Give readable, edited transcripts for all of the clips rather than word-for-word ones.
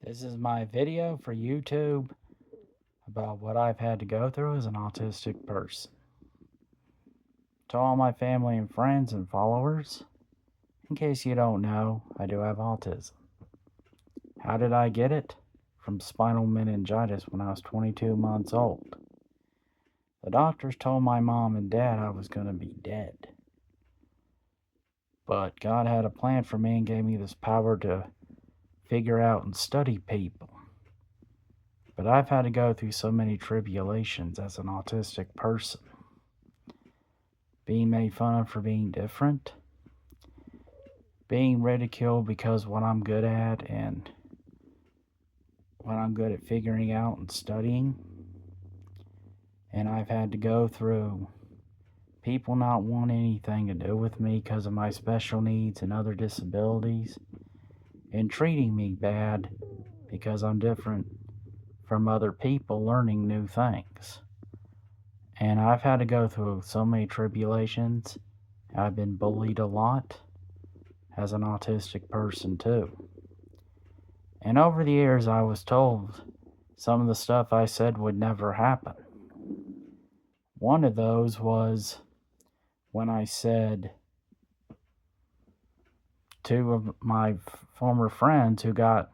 This is my video for YouTube about what I've had to go through as an autistic person. To all my family and friends and followers, in case you don't know, I do have autism. How did I get it? From spinal meningitis when I was 22 months old. The doctors told my mom and dad I was going to be dead. But God had a plan for me and gave me this power to figure out and study people. But I've had to go through so many tribulations as an autistic person. Being made fun of for being different. Being ridiculed because what I'm good at and what I'm good at figuring out and studying. And I've had to go through people not wanting anything to do with me because of my special needs and other disabilities. And treating me bad because I'm different from other people learning new things. And I've had to go through so many tribulations. I've been bullied a lot as an autistic person too. And over the years I was told some of the stuff I said would never happen. One of those was when I said two of my former friends who got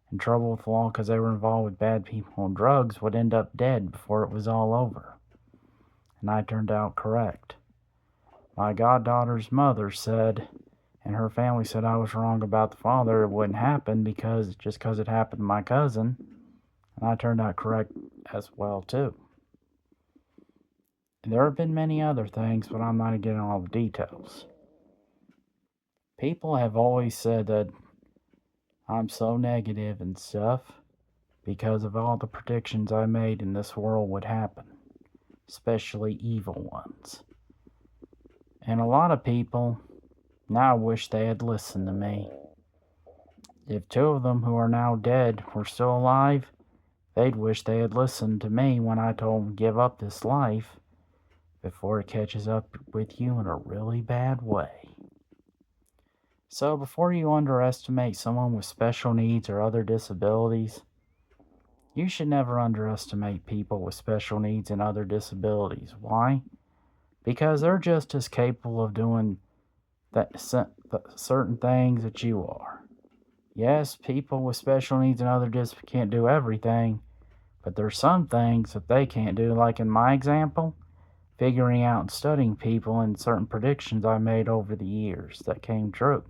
in trouble with the law because they were involved with bad people and drugs would end up dead before it was all over. And I turned out correct. My goddaughter's mother said, and her family said I was wrong about the father. It wouldn't happen because it happened to my cousin. And I turned out correct as well too. And there have been many other things, but I'm not going to get into all the details. People have always said that I'm so negative and stuff because of all the predictions I made in this world would happen, especially evil ones. And a lot of people now wish they had listened to me. If two of them who are now dead were still alive, they'd wish they had listened to me when I told them to give up this life before it catches up with you in a really bad way. So before you underestimate someone with special needs or other disabilities, you should never underestimate people with special needs and other disabilities. Why? Because they're just as capable of doing certain things that you are. Yes, people with special needs and other disabilities can't do everything, but there's some things that they can't do, like in my example, figuring out and studying people and certain predictions I made over the years that came true.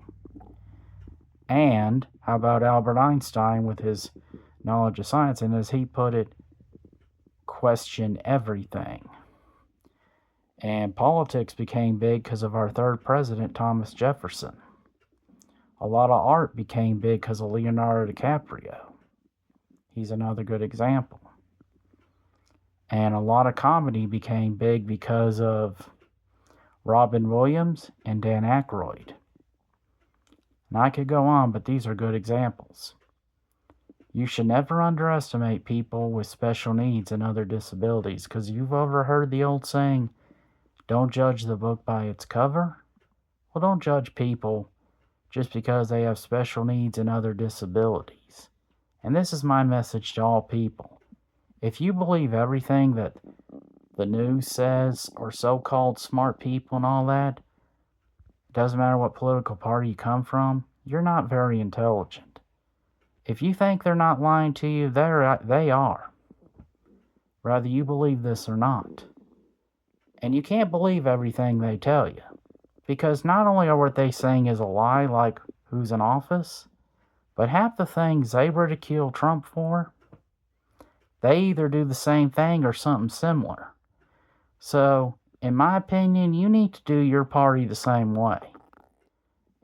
And how about Albert Einstein with his knowledge of science, and as he put it, question everything. And politics became big because of our third president, Thomas Jefferson. A lot of art became big because of Leonardo DiCaprio. He's another good example. And a lot of comedy became big because of Robin Williams and Dan Aykroyd. And I could go on, but these are good examples. You should never underestimate people with special needs and other disabilities, because you've overheard the old saying, don't judge the book by its cover. Well, don't judge people just because they have special needs and other disabilities. And this is my message to all people. If you believe everything that the news says, or so-called smart people and all that, it doesn't matter what political party you come from, you're not very intelligent. If you think they're not lying to you, they are. Whether you believe this or not. And you can't believe everything they tell you. Because not only are what they saying is a lie, like who's in office, but half the things they ridicule Trump for, they either do the same thing or something similar. So, in my opinion, you need to do your party the same way.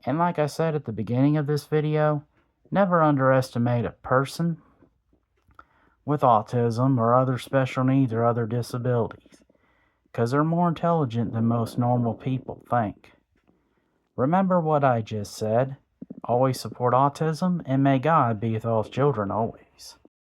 And like I said at the beginning of this video, never underestimate a person with autism or other special needs or other disabilities, because they're more intelligent than most normal people think. Remember what I just said. Always support autism, and may God be with all his children always.